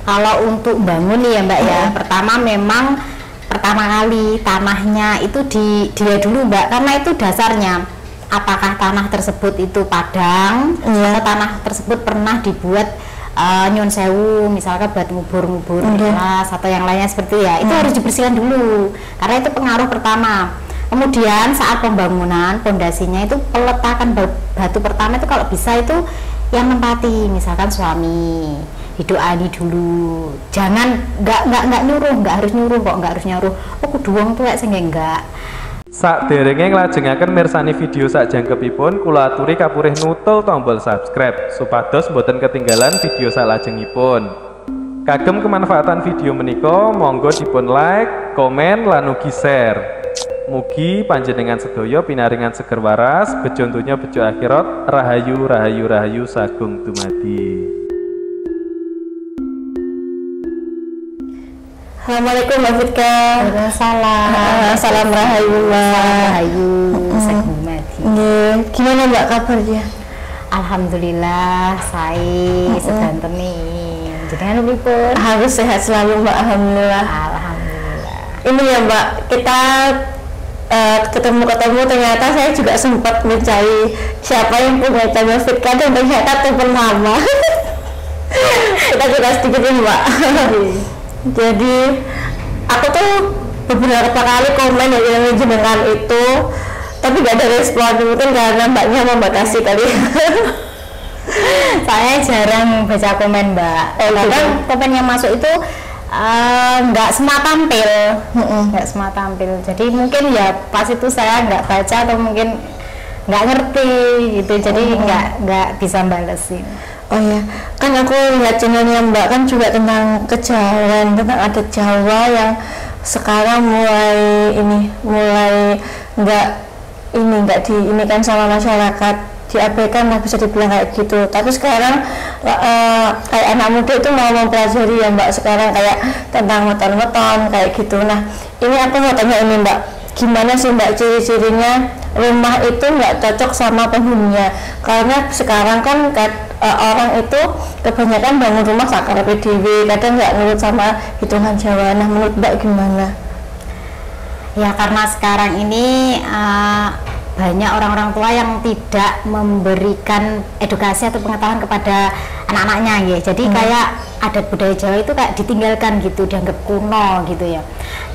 Kalau untuk bangun nih ya Mbak ya, pertama memang pertama kali tanahnya itu dilihat dulu Mbak, karena itu dasarnya apakah tanah tersebut itu padang atau tanah tersebut pernah dibuat nyun sewu, misalkan buat ngubur-ngubur kelas atau yang lainnya seperti itu ya, itu harus dibersihkan dulu karena itu pengaruh pertama. Kemudian saat pembangunan pondasinya itu peletakan batu pertama itu kalau bisa itu yang menempati, misalkan suami didoani dulu, jangan nggak nyuruh, nggak harus nyuruh kok, nggak harus nyuruh oh kudu wong tuwek sing enggak. Sakderenge nglajengaken mirsani video sakjangkepipun, kula aturi kapurih nutul tombol subscribe supados boten ketinggalan video salajengipun. Kagem kemanfaatan video menika monggo dipun like, komen lan ugi share. Mugi panjenengan sedaya pinaringan seger waras, bejo donya bejo akhirat, rahayu rahayu rahayu sagung dumadi. Assalamualaikum Mbak Fitka. Waalaikumsalam. Salam rahayu Mbak. Rahayu sagung dumadi. Gimana Mbak kabarnya? Alhamdulillah saya sedanten nih. Jenengan pripun? Harus sehat selalu Mbak, alhamdulillah. Alhamdulillah. Ini ya Mbak, kita ketemu ternyata saya juga sempat mencari siapa yang punya channel Fitka dan ternyata teman lama. Kita sedikit ya Mbak. Jadi aku tuh beberapa kali komen yang jenengan itu, tapi gak ada respon, mungkin karena Mbaknya membatasi kali. Saya jarang baca komen Mbak, bahkan komen yang masuk itu nggak semua tampil, nggak semua tampil. Jadi mungkin ya pas itu saya nggak baca atau mungkin nggak ngerti gitu, jadi nggak bisa balesin. Oh ya, kan aku lihat channelnya Mbak kan juga tentang kejawen, tentang adat Jawa yang sekarang mulai nggak diinikan sama masyarakat, diabaikan lah bisa dibilang kayak gitu. Tapi sekarang kayak anak muda itu mau mempelajari ya Mbak, sekarang kayak tentang weton-weton kayak gitu. Nah ini aku mau tanya ini Mbak, gimana sih Mbak ciri-cirinya rumah itu nggak cocok sama penghuninya? Karena sekarang kan orang itu kebanyakan bangun rumah sakarepe dhewe, kadang nggak nurut sama hitungan Jawa. Nah menurut Mbak gimana? Ya karena sekarang ini banyak orang-orang tua yang tidak memberikan edukasi atau pengetahuan kepada anak-anaknya ya. Jadi kayak adat budaya Jawa itu kayak ditinggalkan gitu, dianggap kuno gitu ya.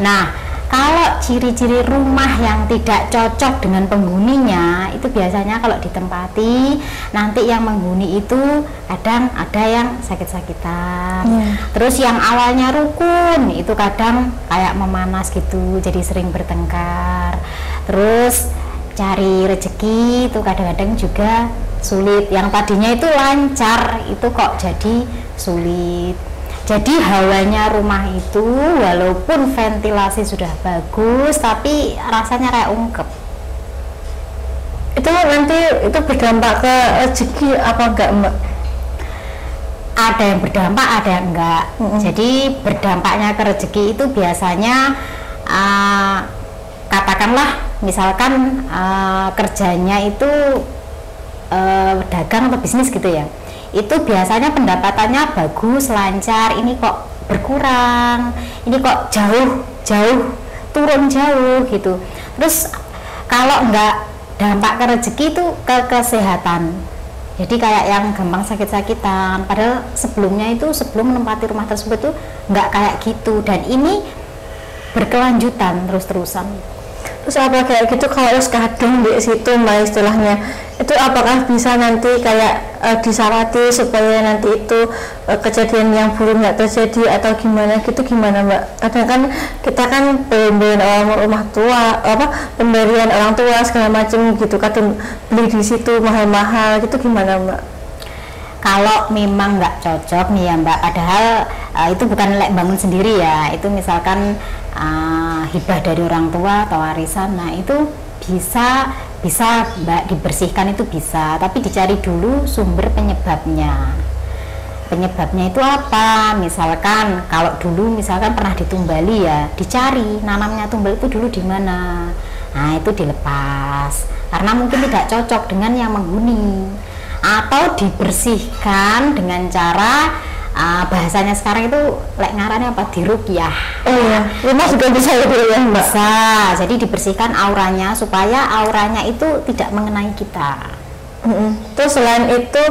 Nah kalau ciri-ciri rumah yang tidak cocok dengan penghuninya itu biasanya kalau ditempati nanti yang menghuni itu kadang ada yang sakit-sakitan, terus yang awalnya rukun itu kadang kayak memanas gitu, jadi sering bertengkar. Terus cari rezeki itu kadang-kadang juga sulit, yang tadinya itu lancar itu kok jadi sulit. Jadi hawanya rumah itu walaupun ventilasi sudah bagus tapi rasanya kayak ungkep. Itu nanti itu berdampak ke rezeki apa enggak Mbak? Ada yang berdampak, ada yang enggak. Jadi berdampaknya ke rezeki itu biasanya katakanlah misalkan kerjanya itu dagang atau bisnis gitu ya, itu biasanya pendapatannya bagus, lancar. Ini kok berkurang, ini kok turun jauh gitu. Terus kalau enggak dampak ke rezeki itu ke kesehatan, jadi kayak yang gampang sakit-sakitan, padahal sebelumnya itu sebelum menempati rumah tersebut tuh enggak kayak gitu, dan ini berkelanjutan terus-terusan. Terus apa kayak gitu kalau kadung di situ Mbak istilahnya, itu apakah bisa nanti kayak disarati supaya nanti itu kejadian yang buruk nggak terjadi atau gimana gitu, gimana Mbak? Kadang kan kita kan pemberian orang tua segala macam gitu, kadang beli di situ mahal-mahal gitu, gimana Mbak? Kalau memang nggak cocok nih ya Mbak, padahal itu bukan bangun sendiri ya, itu misalkan hibah dari orang tua atau warisan, nah itu bisa Mbak dibersihkan, itu bisa, tapi dicari dulu sumber penyebabnya. Penyebabnya itu apa? Misalkan kalau dulu misalkan pernah ditumbali ya, dicari nanamnya tumbal itu dulu di mana. Nah itu dilepas karena mungkin tidak cocok dengan yang menghuni, atau dibersihkan dengan cara bahasanya sekarang itu lek ngarannya apa, diruqyah. Oh iya, rumah juga bisa ya Bu ya Mbak? Bisa, jadi dibersihkan auranya supaya auranya itu tidak mengenai kita. Terus selain itu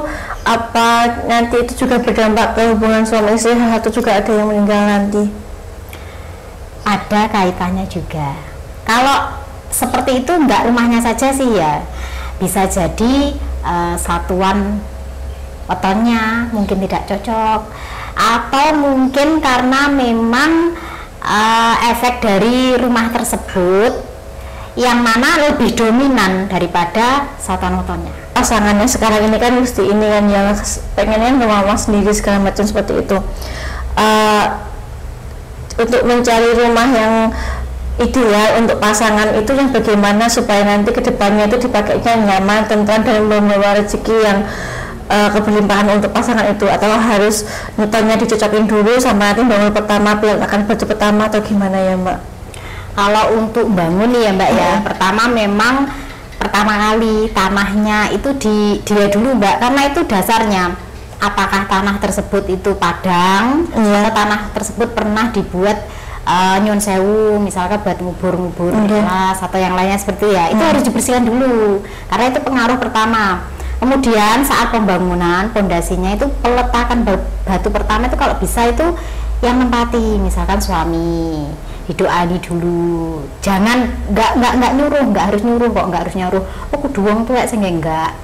apa nanti itu juga berdampak ke hubungan suami istri atau juga ada yang meninggal nanti? Ada kaitannya juga. Kalau seperti itu enggak rumahnya saja sih ya, bisa jadi satuan wetonnya mungkin tidak cocok, atau mungkin karena memang efek dari rumah tersebut yang mana lebih dominan daripada satuan wetonnya. Pasangannya sekarang ini kan mesti ini kan yang pengennya rumah sendiri segala macam seperti itu. Untuk mencari rumah yang ideal untuk pasangan itu yang bagaimana supaya nanti kedepannya itu dipakainya nyaman, tentram, dan membawa rezeki yang keberlimpahan untuk pasangan itu, atau harus nyetornya dicocokin dulu sama nanti bangun pertama peletakan baju pertama atau gimana ya Mbak? Kalau untuk bangun nih ya Mbak ya, pertama memang pertama kali tanahnya itu dilihat dulu Mbak, karena itu dasarnya apakah tanah tersebut itu padang, atau tanah tersebut pernah dibuat nyun sewu, misalkan buat ngubur-ngubur kelas atau yang lainnya seperti ya, itu harus dibersihkan dulu karena itu pengaruh pertama. Kemudian saat pembangunan pondasinya itu peletakan batu pertama itu kalau bisa itu yang nempati, misalkan suami didoani dulu, jangan nggak nyuruh, nggak harus nyuruh kok, nggak harus nyuruh oh kudu wong tuwek sing enggak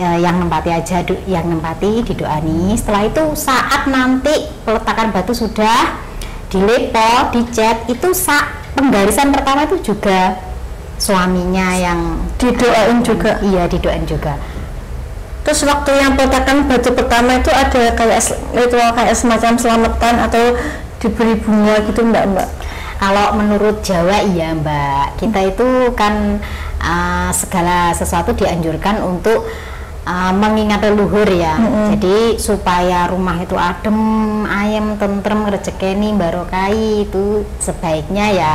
ya, yang nempati aja, yang nempati didoani. Setelah itu saat nanti peletakan batu sudah dilepo, dicat, itu penggarisan pertama itu juga suaminya yang didoain juga. Iya, didoain juga. Terus waktu yang peletakan batu pertama itu ada kayak ritual kayak semacam selamatan atau diberi bunga gitu Mbak? Kalau menurut Jawa iya Mbak, kita itu kan segala sesuatu dianjurkan untuk mengingat leluhur ya. Jadi supaya rumah itu adem, ayem, tentrem, rezekeni, barokai, itu sebaiknya ya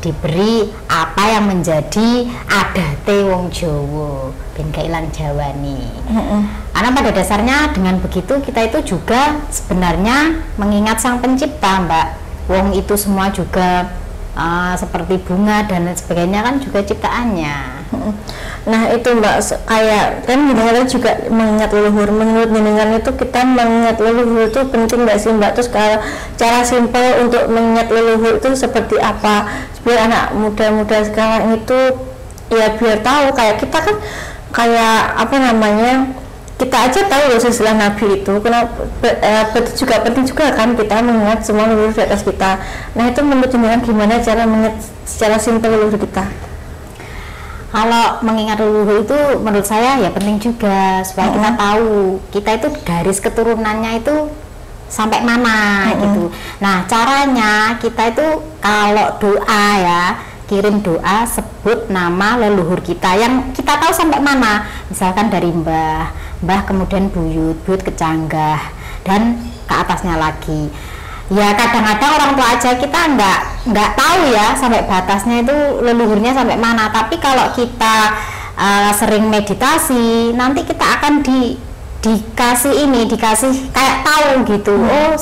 diberi apa yang menjadi adate wong Jawa, ben kailang Jawa nih. Karena pada dasarnya dengan begitu kita itu juga sebenarnya mengingat Sang Pencipta Mbak. Wong itu semua juga seperti bunga dan lain sebagainya kan juga ciptaannya. Nah itu Mbak, kayak kan jenengan juga mengingat leluhur. Menurut jenengan itu kita mengingat leluhur itu penting nggak sih Mbak? Terus kalau cara simpel untuk mengingat leluhur itu seperti apa? Biar anak muda-muda sekarang itu ya biar tahu, kayak kita kan kayak apa namanya, kita aja tahu loh silsilah Nabi itu, kenapa juga penting juga kan kita mengingat semua leluhur di atas kita. Nah itu menurut jenengan gimana cara mengingat secara simpel leluhur kita? Kalau mengingat leluhur itu menurut saya ya penting juga supaya kita tahu kita itu garis keturunannya itu sampai mana gitu. Nah caranya kita itu kalau doa ya, kirim doa, sebut nama leluhur kita yang kita tahu sampai mana, misalkan dari mbah kemudian buyut ke canggah dan ke atasnya lagi. Ya kadang-kadang orang tua aja kita nggak tahu ya sampai batasnya itu leluhurnya sampai mana, tapi kalau kita sering meditasi nanti kita akan dikasih kayak tahu gitu. Oh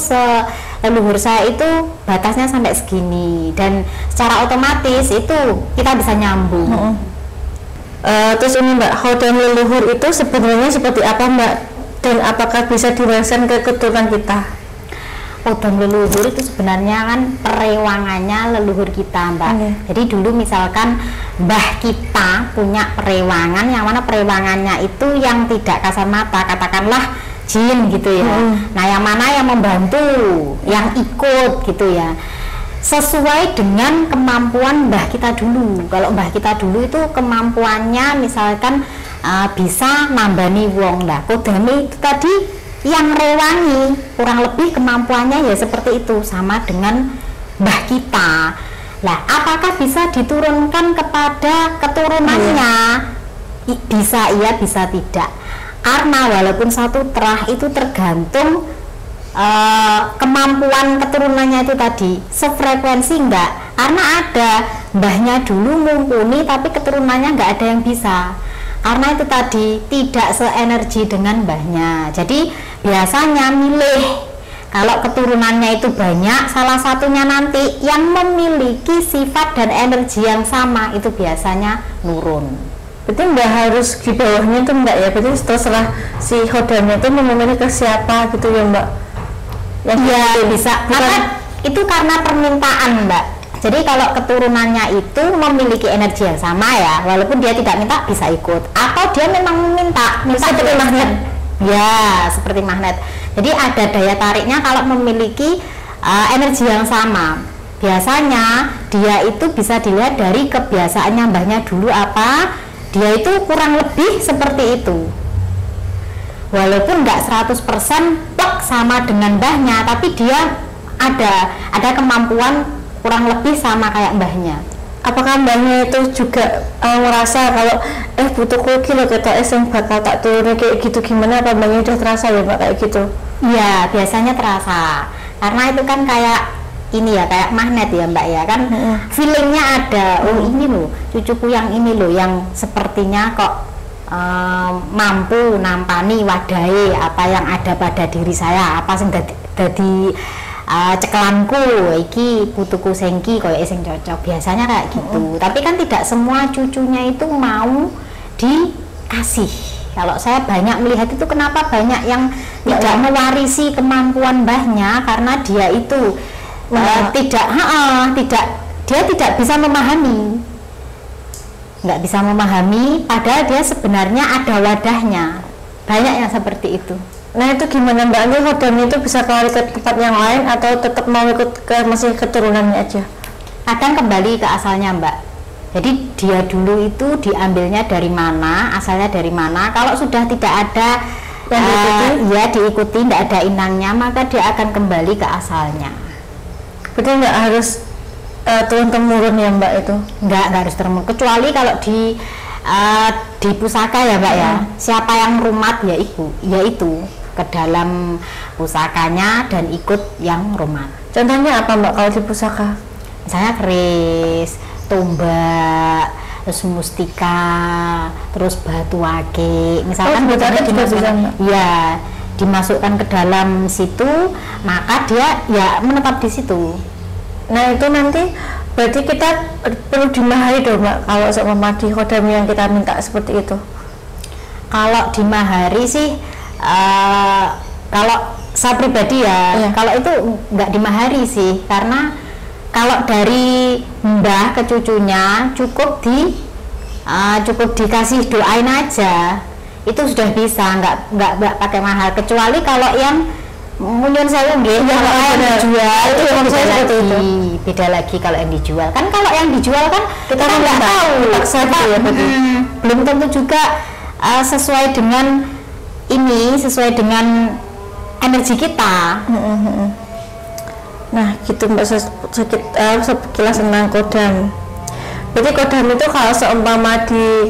leluhur saya itu batasnya sampai segini, dan secara otomatis itu kita bisa nyambung. Terus ini Mbak, khodam leluhur itu sebenarnya seperti apa Mbak, dan apakah bisa diwariskan ke keturunan kita? Khodam leluhur itu sebenarnya kan perewangannya leluhur kita Mbak. Jadi dulu misalkan mbah kita punya perewangan yang mana perewangannya itu yang tidak kasat mata, katakanlah jin gitu ya. Nah yang mana yang membantu, yang ikut gitu ya, sesuai dengan kemampuan mbah kita dulu. Kalau mbah kita dulu itu kemampuannya misalkan bisa nambani wong, lah kodame itu tadi yang rewangi kurang lebih kemampuannya ya seperti itu, sama dengan mbah kita. Lah apakah bisa diturunkan kepada keturunannya? Bisa iya, bisa tidak, karena walaupun satu terah itu tergantung kemampuan keturunannya itu tadi sefrekuensi enggak, karena ada mbahnya dulu mumpuni tapi keturunannya enggak ada yang bisa, karena itu tadi tidak seenergi dengan mbahnya. Jadi biasanya milih Kalau keturunannya itu banyak, salah satunya nanti yang memiliki sifat dan energi yang sama itu biasanya nurun. Berarti nggak harus di bawahnya tuh mbak ya, berarti terserah si khodamnya itu memilih ke siapa gitu ya mbak? Ya bisa, maka itu karena permintaan mbak. Jadi kalau keturunannya itu memiliki energi yang sama ya, walaupun dia tidak minta bisa ikut, atau dia memang minta seperti magnet. Ya, seperti magnet. Jadi ada daya tariknya kalau memiliki energi yang sama. Biasanya dia itu bisa dilihat dari kebiasaannya mbahnya dulu apa, dia itu kurang lebih seperti itu. Walaupun nggak 100% plek sama dengan mbahnya, tapi dia ada kemampuan kurang lebih sama kayak mbahnya. Apakah mbahnya itu juga merasa kalau butuh kuki loh kata yang bakal tak turun kayak gitu, gimana apa mbahnya udah terasa ya mbak kayak gitu? Iya, biasanya terasa karena itu kan kayak ini ya, kayak magnet ya mbak ya kan. Feelingnya ada, oh ini loh cucuku yang ini loh yang sepertinya kok mampu nampani wadai apa yang ada pada diri saya, apa sing dadi cekelanku iki putuku sengki koyo sing cocok, biasanya kayak gitu. Tapi kan tidak semua cucunya itu mau dikasih. Kalau saya banyak melihat itu, kenapa banyak yang tidak mewarisi kemampuan mbahnya karena dia itu dia tidak bisa memahami, nggak bisa memahami padahal dia sebenarnya ada wadahnya. Banyak yang seperti itu. Nah itu gimana mbak, ini khodamnya itu bisa kembali ke tempat yang lain atau tetap mau ikut ke masih keturunannya aja? Kadang kembali ke asalnya mbak. Jadi dia dulu itu diambilnya dari mana, asalnya dari mana. Kalau sudah tidak ada yang diikuti, tidak ada inangnya, maka dia akan kembali ke asalnya. Berarti nggak harus turun temurun ya mbak itu? Nggak harus temurun, kecuali kalau di pusaka ya mbak ya, siapa yang rumat ya itu ke dalam pusakanya dan ikut yang rumat. Contohnya apa mbak kalau di pusaka? Misalnya keris, tombak, terus mustika, terus batu ake. Misalkan dimasukkan ke dalam situ, maka dia ya menetap di situ. Nah itu nanti berarti kita perlu dimahari dong mbak kalau seumpama di khodam yang kita minta seperti itu. Kalau dimahari sih kalau saya pribadi kalau itu nggak dimahari sih, karena kalau dari mbah ke cucunya cukup dikasih doain aja, itu sudah bisa, nggak pakai mahal. Kecuali kalau yang mungkin saya kalau yang dijual itu beda lagi. Kalau yang dijual kan, kalau yang dijual kan kita nggak tahu, belum tentu juga sesuai dengan energi kita. Nah gitu mbak, sekilas tentang kodam. Jadi kodam itu kalau seumpama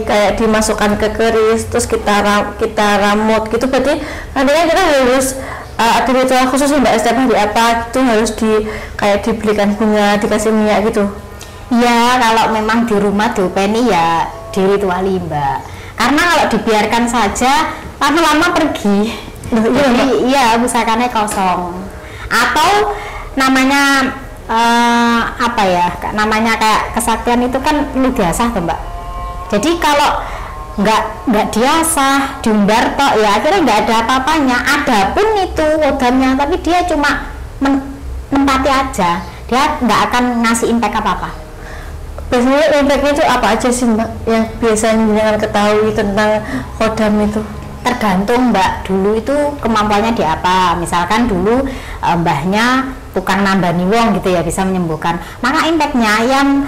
kayak dimasukkan ke keris terus kita ramut gitu, berarti nantinya kita harus ada ritual khusus mbak, setiap hari apa itu harus kayak dibelikan bunga, dikasih minyak gitu. Ya kalau memang di rumah diopeni ya dirituali mbak, karena kalau dibiarkan saja lama-lama pergi. Jadi iya pusakanya kosong, atau namanya namanya kayak kesaktian itu kan lu diasah tuh mbak. Jadi kalau nggak diasah, diumbar tok ya akhirnya nggak ada apa-apanya. Adapun itu kodamnya, tapi dia cuma menempati aja, dia nggak akan ngasih impact apa-apa. Biasanya impactnya itu apa aja sih mbak yang biasanya jangan ketahui tentang kodam itu? Tergantung mbak, dulu itu kemampuannya di apa. Misalkan dulu mbahnya tukang nambani wong gitu ya, bisa menyembuhkan, maka impactnya yang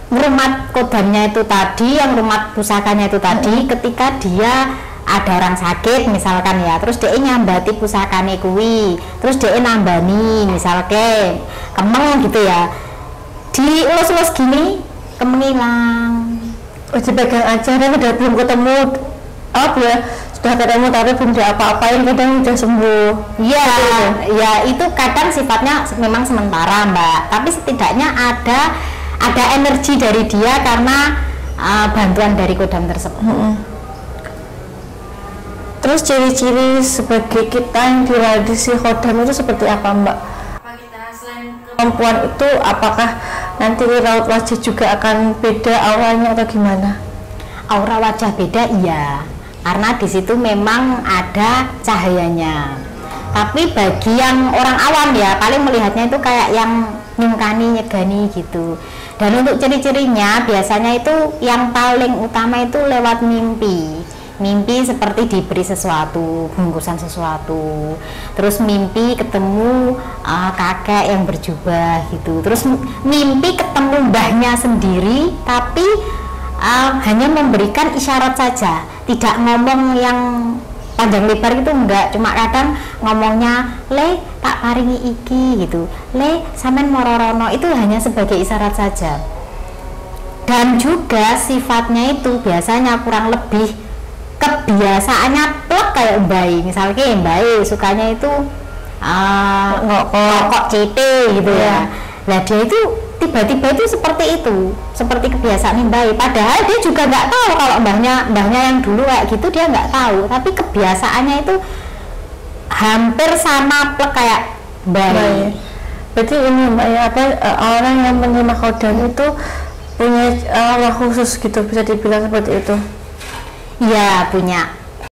rumat kodamnya itu tadi, yang rumat pusakanya itu tadi, ketika dia ada orang sakit misalkan ya, terus dia nyambati pusakane kuwi, terus dia nambani misalnya kemeng gitu ya, diulus-ulus gini kemeng hilang. Dipegang aja, dan udah belum ketemu sudah ketemu tapi belum diapa-apain, kadang udah sembuh. Iya, ya itu kadang sifatnya memang sementara mbak, tapi setidaknya ada energi dari dia karena bantuan dari kodam tersebut. Terus ciri-ciri sebagai kita yang diradisi khodam itu seperti apa Mbak? Apa kita selain Perempuan itu apakah nanti raut wajah juga akan beda auranya atau gimana? Aura wajah beda iya, karena di situ memang ada cahayanya. Tapi bagi yang orang awam ya paling melihatnya itu kayak yang nyungkani, nyegani gitu. Dan untuk ciri-cirinya biasanya itu yang paling utama itu lewat mimpi. Mimpi seperti diberi sesuatu, bungkusan sesuatu. Terus mimpi ketemu kakek yang berjubah gitu. Terus mimpi ketemu mbahnya sendiri tapi hanya memberikan isyarat saja, tidak ngomong yang panjang lebar gitu enggak, cuma kadang ngomongnya le tak paringi iki gitu, le sampean mororono, itu hanya sebagai isyarat saja. Dan juga sifatnya itu biasanya kurang lebih kebiasaannya plek kayak bayi, misalnya bayi sukanya itu ngokok cete gitu ya. Nah dia itu tiba-tiba itu seperti itu, seperti kebiasaan bayi. Padahal dia juga nggak tahu kalau mbahnya yang dulu kayak gitu, dia nggak tahu. Tapi kebiasaannya itu hampir sama plek kayak bayi. Berarti ini Mbak ya, apa orang yang menerima khodam itu punya aura khusus gitu, bisa dibilang seperti itu? Iya punya.